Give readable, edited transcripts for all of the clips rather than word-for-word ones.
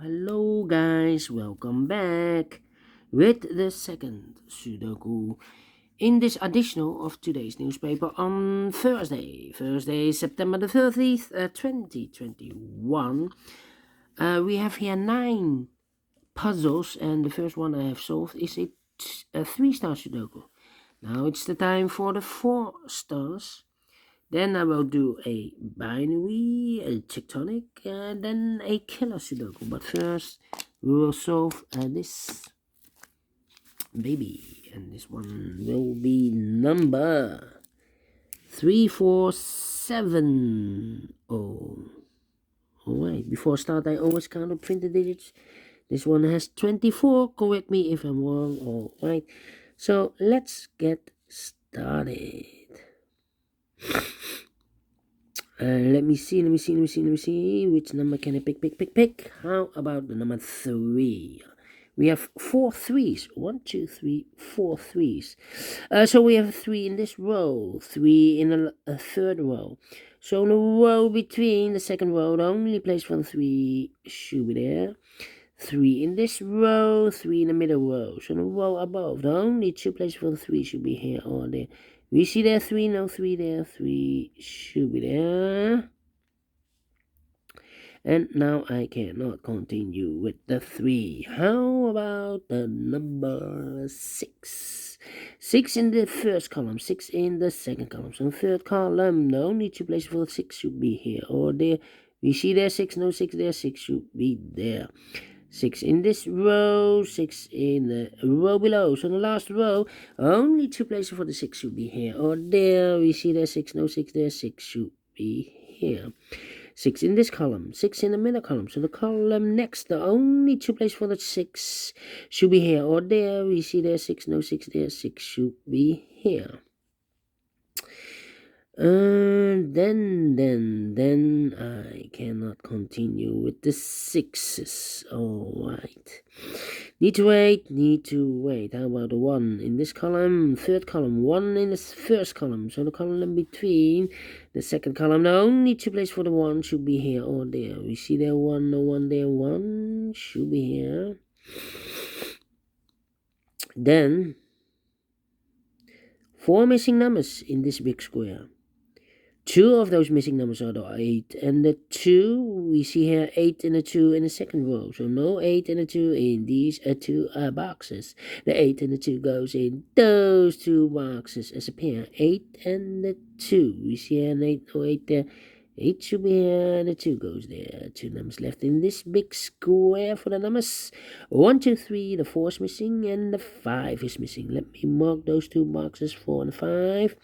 Hello guys, welcome back with the second Sudoku in this additional of today's newspaper on Thursday, September the 30th, 2021. We have here 9 puzzles, and the first one I have solved is a 3-star Sudoku. Now it's the time for the 4 stars. Then I will do a binary, a tectonic, and then a killer Sudoku. But first, we will solve this baby. And this one will be number 3470. Alright, before I start, I always count up printed digits. This one has 24. Correct me if I'm wrong. Alright, so let's get started. Let me see. Which number can I pick? How about the number 3? We have 4 threes. 1, 2, 3, 4 threes. So we have 3 in this row, 3 in a third row. So in the row between the second row, the only place for the 3 should be there. 3 in this row, 3 in the middle row. So in the row above, the only 2 places for the 3 should be here or there. We see there 3, no 3 there, 3 should be there. And now I cannot continue with the 3. How about the number 6? 6 in the first column, 6 in the second column. So in the third column, the only 2 places for the 6 should be here or there. We see there 6, no 6 there, 6 should be there. 6 in this row, 6 in the row below. So in the last row, only 2 places for the 6 should be here or there. We see there 6, no 6 there, 6 should be here. 6 in this column, 6 in the middle column. So the column next, the only 2 places for the 6 should be here or there. We see there 6, no 6 there, 6 should be here. Then I cannot continue with the 6s. Alright. Need to wait. How about the 1 in this column? Third column. 1 in the first column. So the column between the second column. The only 2 places for the 1 should be here or there. We see there 1, no 1 there. 1 should be here. Then 4 missing numbers in this big square. 2 of those missing numbers are the 8 and the 2. We see here 8 and the 2 in the second row. So no 8 and the 2 in these 2 boxes. The 8 and the 2 goes in those 2 boxes as a pair. 8 and the 2. We see here an 8, no 8 there. 8 should be here and the 2 goes there. 2 numbers left in this big square for the numbers. 1, 2, 3. The 4 is missing and the 5 is missing. Let me mark those 2 boxes, 4 and 5.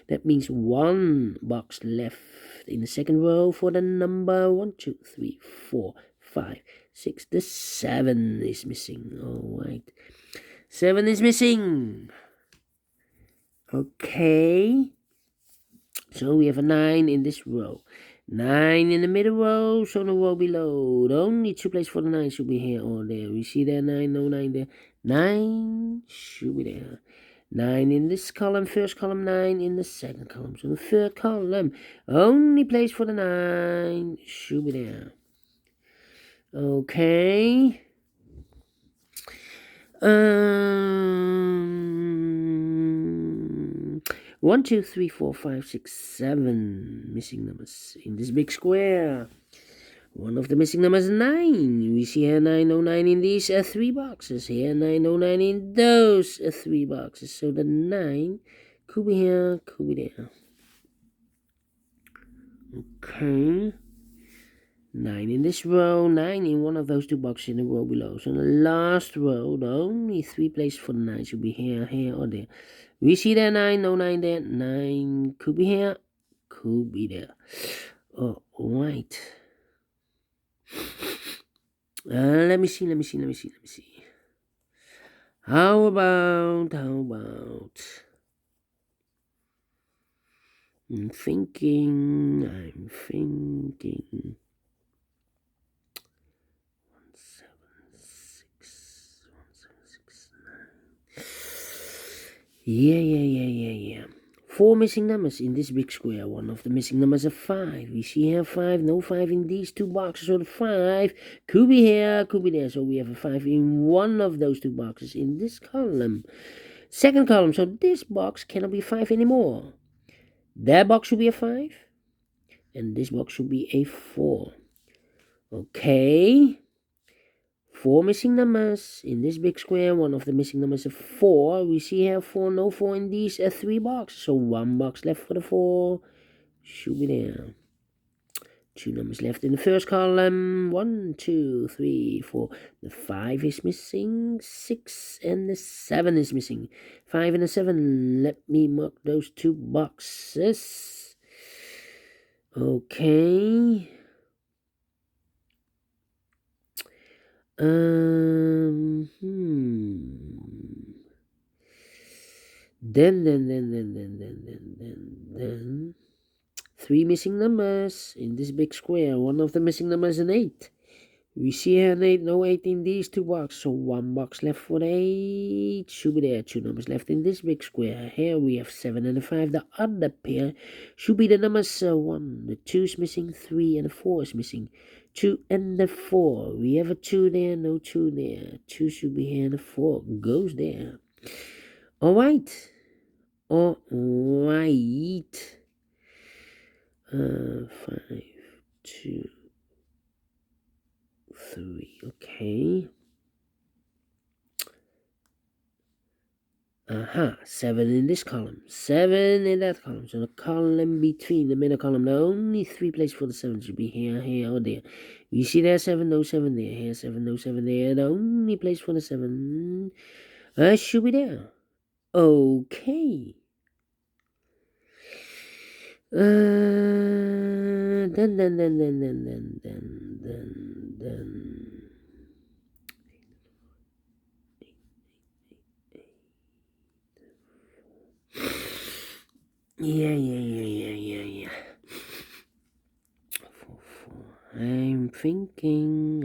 That means 1 box left in the second row for the number 1, 2, 3, 4, 5, 6. The 7 is missing. Alright. 7 is missing. Okay. So we have a 9 in this row. 9 in the middle row, so the row below. The only 2 places for the 9 should be here or there. We see there 9, no 9 there. 9 should be there. 9 in this column, first column, 9 in the second column. So the third column, only place for the 9 should be there. Okay. 1, 2, 3, 4, 5, 6, 7 missing numbers in this big square. One of the missing numbers is 9. We see here 909 in these 3 boxes. Here 909 in those 3 boxes. So the 9 could be here, could be there. Okay. 9 in this row, 9 in one of those 2 boxes in the row below. So in the last row, the only 3 places for the 9 should be here, or there. We see there 9, no 9 there. 9 could be here, could be there. Alright. Let me see. How about? I'm thinking. 1, 7, 6, 1, 7, 6, 9. Yeah. 4 missing numbers in this big square. One of the missing numbers is 5. We see here 5, no 5 in these 2 boxes. So the 5 could be here, could be there. So we have a 5 in one of those 2 boxes in this column. Second column, so this box cannot be 5 anymore. That box should be a 5. And this box should be a 4. Okay. 4 missing numbers in this big square. One of the missing numbers is 4. We see here 4, no 4 in these 3 boxes. So 1 box left for the 4. Should be there. 2 numbers left in the first column. 1, 2, 3, 4. The 5 is missing. 6 and the 7 is missing. 5 and the 7. Let me mark those 2 boxes. Okay. Then 3 missing numbers in this big square. One of the missing numbers is an 8. We see here an 8, no 8 in these 2 boxes. So 1 box left for the 8. Should be there. 2 numbers left in this big square. Here we have 7 and a 5. The other pair should be the numbers 1. The 2 is missing. 3 and the 4 is missing. 2 and the 4. We have a 2 there, no 2 there. 2 should be here and the 4 goes there. Alright. Alright. 5, 2, 3. Okay. 7 in this column. 7 in that column. So the column between the middle column, the only 3 places for the 7 should be here, here, or there. You see there 7, no 7 there. Here 7, no 7 there. The only place for the 7 should be there. Okay. Then. Yeah. 4, 4. I'm thinking.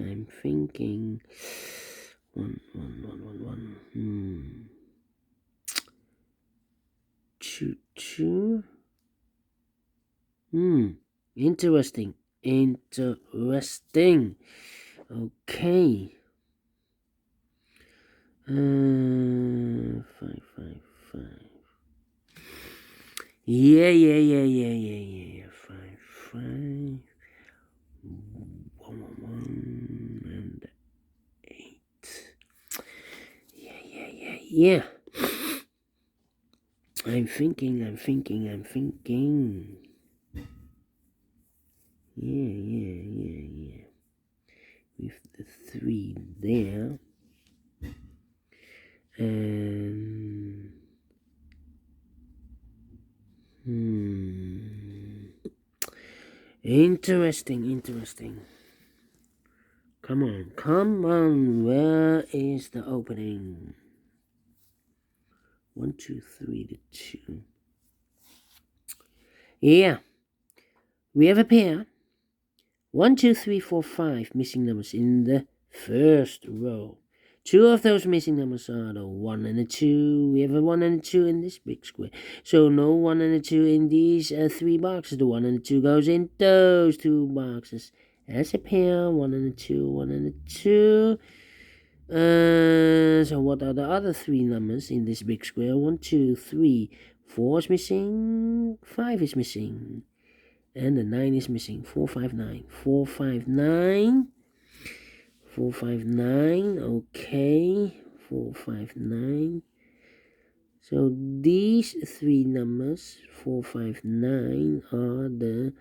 1. 2, 2. Interesting. Okay. 5, 5, 5. Yeah. 5, 5. 1, 1, and 8. Yeah. I'm thinking. Yeah. With the 3 there. And interesting. Come on. Where is the opening? 1, 2, 3 to 2. Yeah. We have a pair. 1, 2, 3, 4, 5 missing numbers in the first row. 2 of those missing numbers are the 1 and the 2. We have a 1 and a 2 in this big square. So no 1 and a 2 in these 3 boxes. The 1 and the 2 goes in those 2 boxes. As a pair, 1 and a 2, 1 and a 2. So what are the other 3 numbers in this big square? 1, 2, 3. 4 is missing. 5 is missing. And the 9 is missing. 4, 5, 9. 4, 5, 9. 4, 5, 9. Okay. 4, 5, 9. So these 3 numbers, 4, 5, 9, are the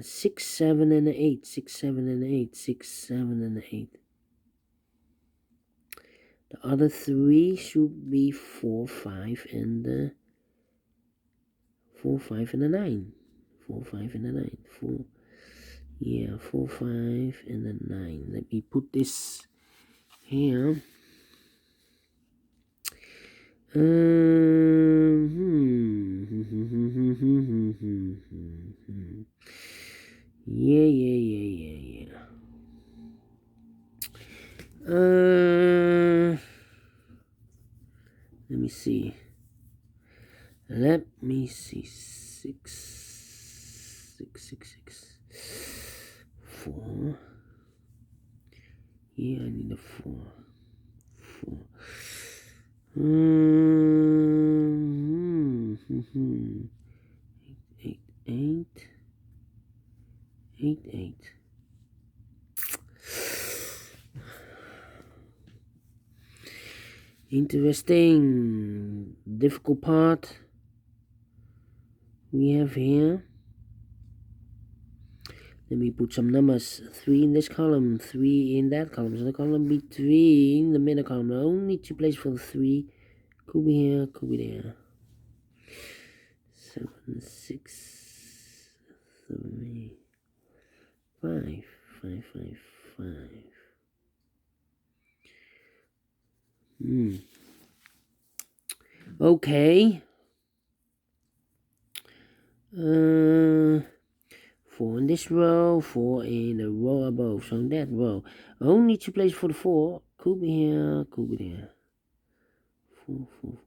6, 7, and 8. 6, 7, and 8. 6, 7, and 8. The other 3 should be 4, 5, and the 4, 5, and a 9. 4, 5, and a 9. 4, 5, and a 9. Let me put this here. Yeah. Let me see. Let me see. 4. Here I need a 4. 4. Eight, 8. Interesting. Difficult part we have here. Let me put some numbers. 3 in this column, 3 in that column. So the column between the middle column. Only 2 places for the 3. Could be here, could be there. 7, 6, 3, 5, 5, 5, 5. Okay. 4 in this row, 4 in the row above. So in that row, only 2 places for the 4. Could be here, could be there. 4, 4.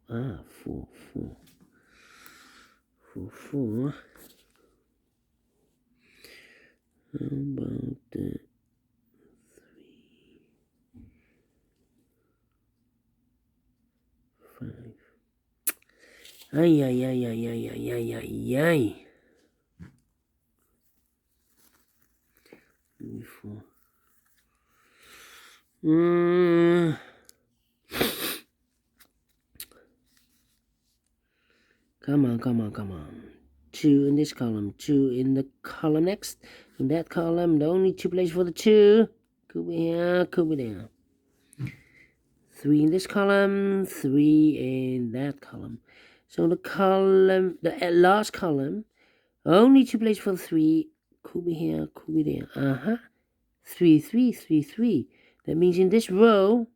4, 4. 4, 4. How about the 3, 5? Ay. 4. Come on. 2 in this column, 2 in the column next. In that column, the only 2 places for the 2. Could be here, could be there. 3 in this column, 3 in that column. So the column, the last column, only 2 places for the 3. Could be here, could be there. 3, 3, 3, 3. That means in this row,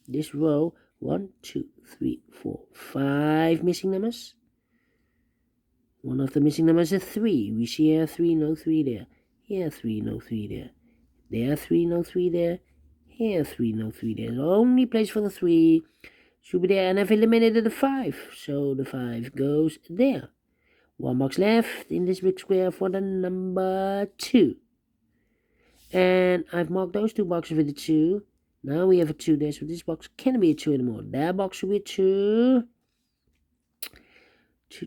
1, 2, 3, 4, 5 missing numbers. One of the missing numbers is 3. We see here 3, no 3 there. Here 3, no 3 there. There 3, no 3 there. Here 3, no 3 there. The only place for the 3 should be there, and I've eliminated the 5. So the 5 goes there. 1 box left in this big square for the number 2. And I've marked those 2 boxes with the 2. Now we have a 2 there, so this box can't be a 2 anymore. That box should be a 2. 2.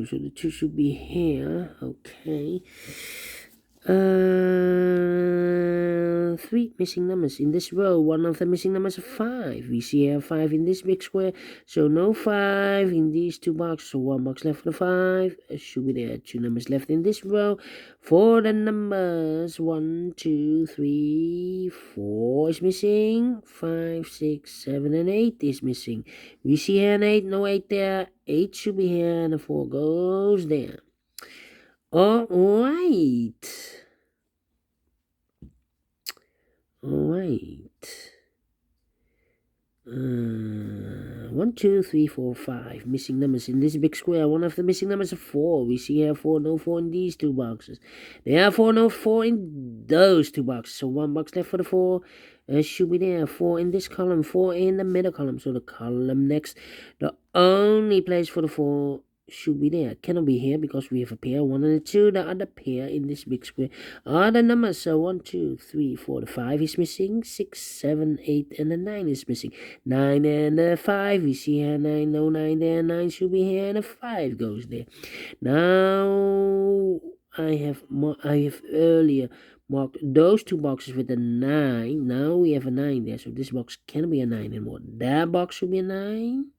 So the 2 should be here. Okay. 3 missing numbers in this row. One of the missing numbers is 5. We see here 5 in this big square. So no 5 in these 2 boxes. So 1 box left for the 5. Should be there. 2 numbers left in this row. For the numbers 1, 2, 3, 4 is missing. 5, 6, 7, and 8 is missing. We see here an 8. No 8 there. 8 should be here, and the 4 goes there. Alright. 1, 2, 3, 4, 5 missing numbers in this big square. One of the missing numbers is 4. We see here 4, no 4 in these 2 boxes. There are 4, no 4 in those 2 boxes. So 1 box left for the 4. Should be there. 4 in this column, 4 in the middle column. So the column next, the only place for the 4 should be there. Cannot be here because we have a pair, 1 and a 2. The other pair in this big square are the numbers. So 1, 2, 3, 4. The 5 is missing. 6, 7, 8, and the 9 is missing. 9 and the 5. We see here 9. No 9 there. 9 should be here, and the 5 goes there. Now I have earlier marked those 2 boxes with a 9. Now we have a 9 there. So this box cannot be a 9 anymore. That box should be a 9.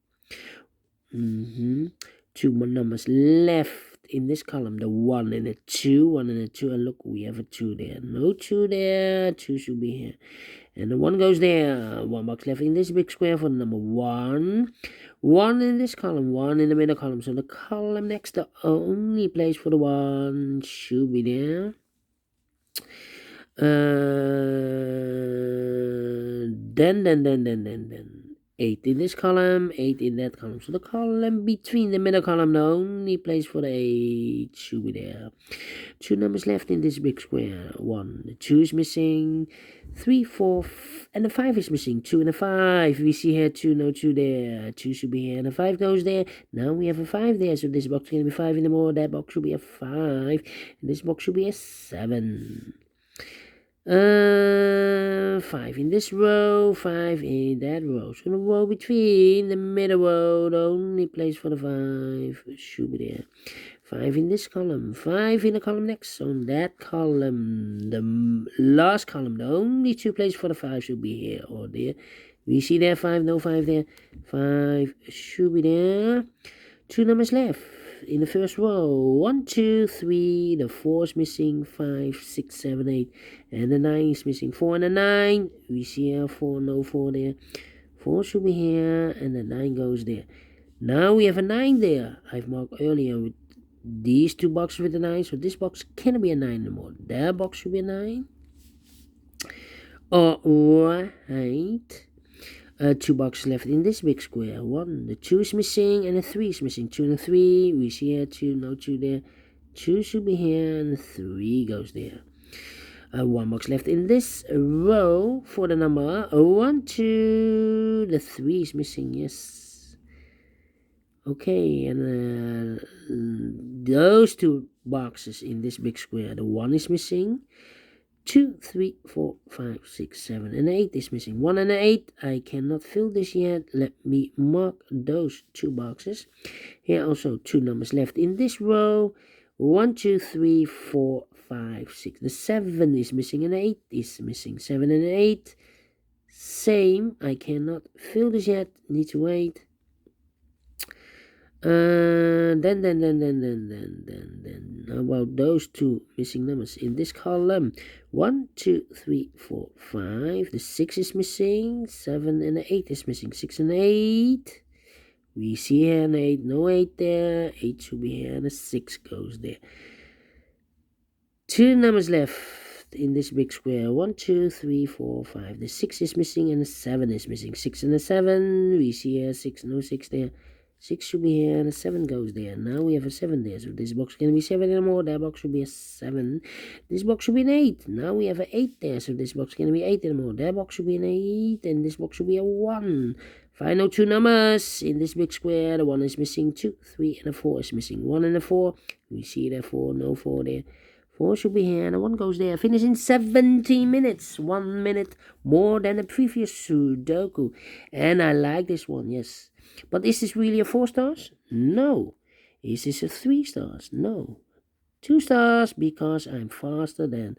2 more numbers left in this column. The 1 and the 2. 1 and the 2. And look, we have a 2 there. No 2 there. 2 should be here. And the 1 goes there. 1 box left in this big square for the number 1. 1 in this column. 1 in the middle column. So the column next, the only place for the 1 should be there. Then 8 in this column, 8 in that column. So the column between the middle column, the only place for the 8 should be there. 2 numbers left in this big square. 1, the 2 is missing. 3, 4, and the 5 is missing. 2 and a 5. We see here 2, no 2 there. 2 should be here, and the 5 goes there. Now we have a 5 there, so this box is going to be 5 in the more. That box should be a 5, and this box should be a 7. 5 in this row, 5 in that row. So the row between the middle row, the only place for the 5 should be there. 5 in this column, 5 in the column next. So in that column, the last column, the only 2 places for the 5 should be here or there. We see there 5, no 5 there. 5 should be there. 2 numbers left in the first row. 1, 2, 3, the 4 is missing, 5, 6, 7, 8, and the 9 is missing. 4 and the 9, we see here 4, no 4 there. 4 should be here, and the 9 goes there. Now we have a 9 there. I've marked earlier with these 2 boxes with a 9, so this box cannot be a 9 anymore. That box should be a 9. Alright. 2 boxes left in this big square. 1, the 2 is missing, and the 3 is missing. 2 and the 3, we see here 2, no 2 there. 2 should be here, and the 3 goes there. 1 box left in this row for the number 1, 2. The 3 is missing, yes. Okay, and those 2 boxes in this big square. The 1 is missing. 2, 3, 4, 5, 6, 7, and 8 is missing. 1 and 8. I cannot fill this yet. Let me mark those 2 boxes. Here also 2 numbers left in this row. 1, 2, 3, 4, 5, 6. The 7 is missing and 8 is missing. 7 and 8. Same. I cannot fill this yet. Need to wait. Then, how about those 2 missing numbers in this column? 1, 2, 3, 4, 5. The 6 is missing. 7 and the 8 is missing. 6 and 8. We see here an 8. No 8 there. 8 should be here, and the 6 goes there. 2 numbers left in this big square. 1, 2, 3, 4, 5. The 6 is missing, and the 7 is missing. 6 and the 7. We see here 6. No 6 there. 6 should be here, and a 7 goes there. Now we have a 7 there, so this box can be 7 anymore. That box should be a 7. This box should be an 8. Now we have an 8 there, so this box can be 8 anymore. That box should be an 8, and this box should be a 1. Final 2 numbers in this big square. The 1 is missing, 2, 3, and a 4 is missing. 1 and a 4. We see there 4, no 4 there. 4 should be here, and a 1 goes there. Finish in 17 minutes. 1 minute more than the previous Sudoku. And I like this one, yes. But is this really a 4 stars? No. Is this a 3 stars? No. 2 stars because I'm faster than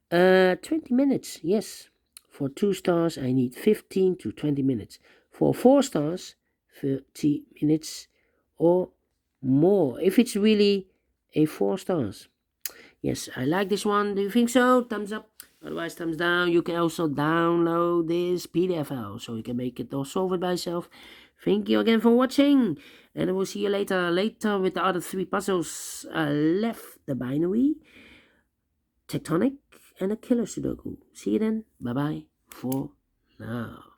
20 minutes. Yes. For 2 stars, I need 15 to 20 minutes. For 4 stars, 30 minutes or more. If it's really a 4 stars. Yes, I like this one. Do you think so? Thumbs up. Otherwise, thumbs down. You can also download this PDF file so you can make it or solve it by yourself. Thank you again for watching, and I will see you later with the other 3 puzzles left: the binary, tectonic, and a killer Sudoku. See you then. Bye bye for now.